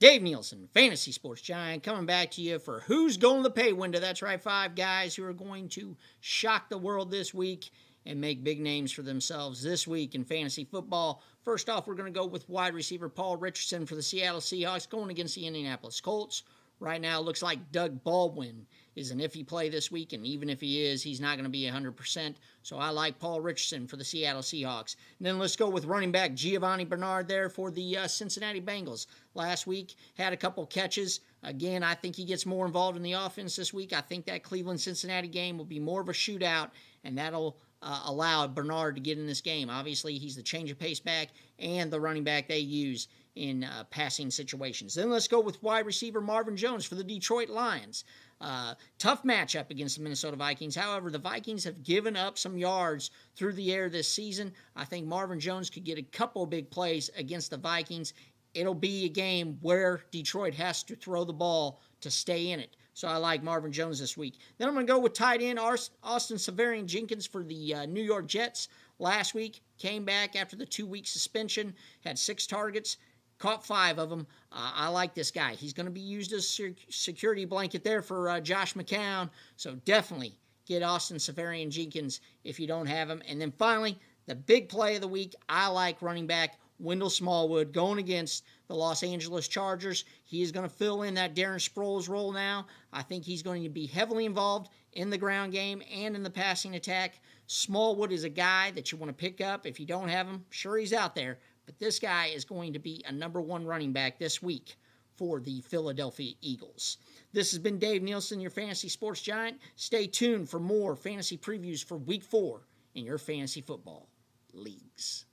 Dave Neilson, Fantasy Sports Giant, coming back to you for Who's Going to the Pay Window. That's right, 5 guys who are going to shock the world this week and make big names for themselves this week in fantasy football. First off, we're going to go with wide receiver Paul Richardson for the Seattle Seahawks going against the Indianapolis Colts. Right now, it looks like Doug Baldwin is an iffy play this week, and even if he is, he's not going to be 100%. So I like Paul Richardson for the Seattle Seahawks. And then let's go with running back Giovanni Bernard there for the Cincinnati Bengals. Last week, had a couple catches. Again, I think he gets more involved in the offense this week. I think that Cleveland-Cincinnati game will be more of a shootout, and that'll allow Bernard to get in this game. Obviously, he's the change of pace back and the running back they use in passing situations. Then let's go with wide receiver Marvin Jones for the Detroit Lions. Tough matchup against the Minnesota Vikings. However, the Vikings have given up some yards through the air this season. I think Marvin Jones could get a couple big plays against the Vikings. It'll be a game where Detroit has to throw the ball to stay in it. So I like Marvin Jones this week. Then I'm going to go with tight end Austin Seferian-Jenkins for the New York Jets. Last week, came back after the 2-week suspension, had 6 targets, caught 5 of them. I like this guy. He's going to be used as a security blanket there for Josh McCown. So definitely get Austin Seferian-Jenkins if you don't have him. And then finally, the big play of the week, I like running back Wendell Smallwood going against the Los Angeles Chargers. He is going to fill in that Darren Sproles role now. I think he's going to be heavily involved in the ground game and in the passing attack. Smallwood is a guy that you want to pick up. If you don't have him, sure, he's out there. But this guy is going to be a number 1 running back this week for the Philadelphia Eagles. This has been Dave Neilson, your Fantasy Sports Giant. Stay tuned for more fantasy previews for Week 4 in your fantasy football leagues.